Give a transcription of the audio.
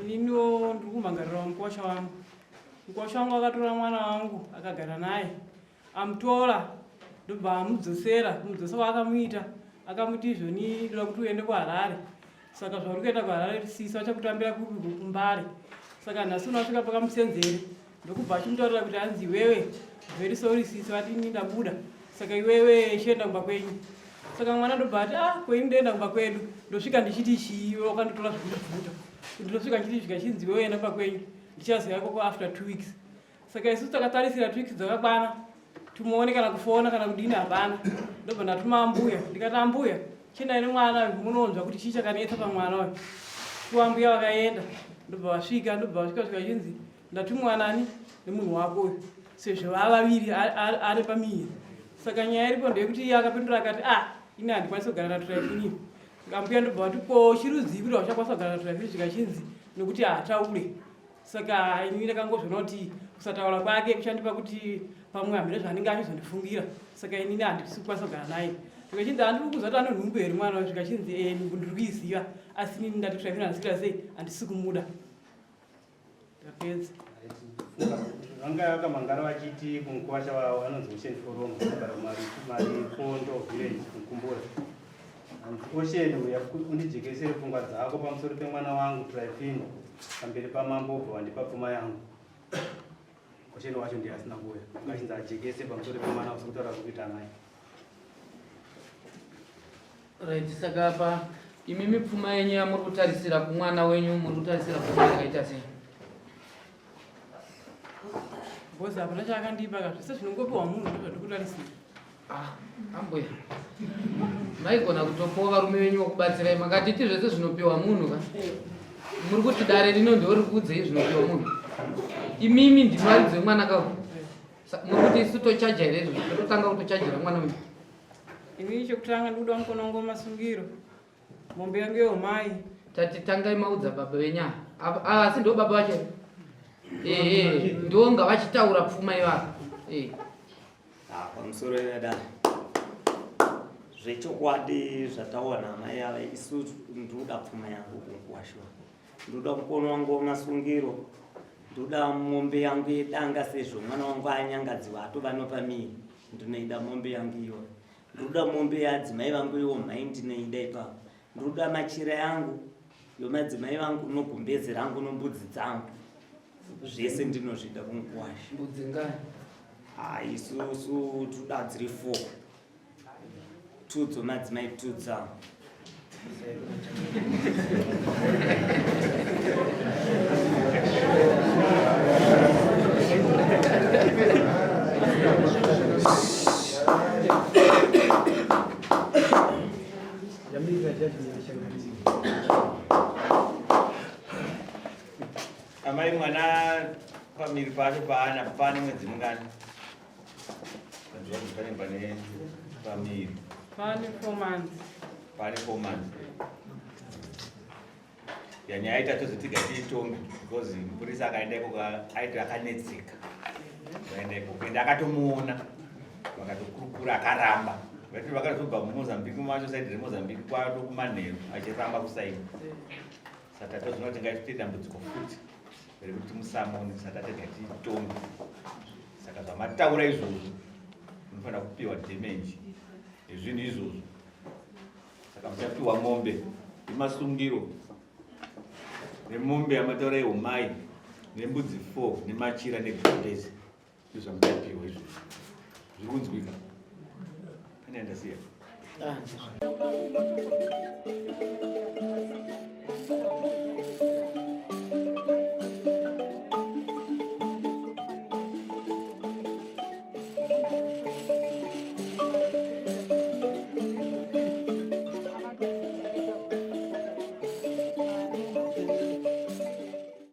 Iniwo ndikumangarira mukosha wangu. Mukosha wangu akatora mwana wangu akagara naye. Amutora ndobva amudzosera. Kumudzosera akamuita. Akamuti izvoni ndoda kuti uende kuHarare. Saka zvauri kuenda kuHarare sisi vachakutambira kuMbare. Saka nhasi unasvika pakamusenzere. Ndokubva achimutaurira kuti hanzi iwewe very sorry sisi vati ndabuda. Saka iwewe chienda kumba kwenyu. Saka mwana ndobva ati kwenyu ndoenda kumba kwedu. Ndosvika ndichiti chii wakanditora zvikundibvuta. Ndosvika ndichiti chinzi iwewe enda kumba kwenyu. Ndichaziva koko after 2 weeks. Saka isusu takatarisira 2 weeks dzakakwana. Tumuone kana kufona kana kudini hapana. Ndobva ndatuma ambuya. Ndikati ambuya chiendai nemwana munonzwa kuti chii chakanetsa pamwana uyu. Kuambuya vakaenda. Ndobva vasvika svika chinzi ndatumwa nani nemunhu wako uyu. Sezvo vavaviri ari pamiri. Saka nyaya iripo ndeyekuti iye akapindura akati ini handikwanisi kugara naTriphini. Ambuya ndobva vati ko chiruzivi kuti uchakwanisa kugara naTriphini zvikachinzi nekuti haataure. Saka ini ndakangozviona kuti kusataura kwake kuchandipa kuti pamwe hamene zvaanenge achizondifungira. Saka inini handisi kukwanisa kugara naye. Zvikachinzi handiri kuzoti anonhumbu here mwana uyu. Zvikachinzi ndiri kuiziva asi inini ndati Triphini handisikuita sei handisi kumuda. Ndapedza. Vanga vakamangara vachiti kumukosha vanonzi Ocean Forum kugara Marifondo village kukumbura. Ocean uya undijekesere pfungwa dzako pamusoro pemwana wangu Triphini pamberi pamambo obva wandipa pfuma yangu. Ocean wacho ndiye asina kuuya. Ngachinzi ajekese pamusoro pemwana usiri kutaura kuita naye. Right, saka apa imimi pfuma yenyu yamuri kutarisira kumwana wenyu muri kutarisira pfuma yakaita sei? Bosi hapana chaakandipa zvese zvinongopiwa munhu ndozvatikutarisira. Ambuya maigona kutopawo varume venyu vokubatsirai. Makatiti zvese zvinopiwa munhu ka muri kuti dare rino ndori kuudzei zvinopiwa munhu. Imimi ndinowaridze mwana kawo muri kuti isu tochaja here izvo totanga kutochanjira mwana wenyu. Ini chokutanga ndikuda mukono wangu wamasungiro. Mombe yangu yeumai. Tati tangai maudza baba venyu asi ndo baba vacho. Ndonga vachitaura pfuma ivava. Pamusoro wedare zvechokwadi zvataona mai ava isu ndoda pfuma yangu kunkuwashiwa. Ndoda mukono wangu wamasungiro. Ndoda mombe yangu yedanga sezvo mwana wangu anyangadziwa atova nopamiri. Ndinoida mombe yangu iyoyo. Ndoda mombe yadzimai vangu yeumhai ndinoida ipapo. Ndoda machira yangu yomadzimai vangu nogumbezi rangu nombudzi dzangu. Zvese ndinozvida kunkuwasha. Mbudzi ngani? Isusu toda dziri 4. 2 dzomadzimai 2 dzangu. Amai mwana pamiri pacho paana pane mwedzi mungani? Pane pamiri. Pane 4 months. Pane 4 months. Nyaya ita tozotiga tiitonge because mupurisa akaenda iko aiti akanetseka. Akaenda iko kuenda akatomuona vakatokurukura akaramba. Vati vakazobva muMozambique macho saidi reMozambique kwato kumanheru achiramba kusaini. Saka tozvino kuti ngaitite dambudziko futi rekuti musamoni saka tega tiitonge. Saka zvamataura izvozvo munofanira kupiwa damage ezvinhu izvozvo. Saka muchapiwa mombe nemasungiro nemombe yamataura yeumai nembudzi 4 nemachira negombezi. Izvo zvamuchapiwa izvozvo zviri kunzwika. Pane ndasiya. Ah,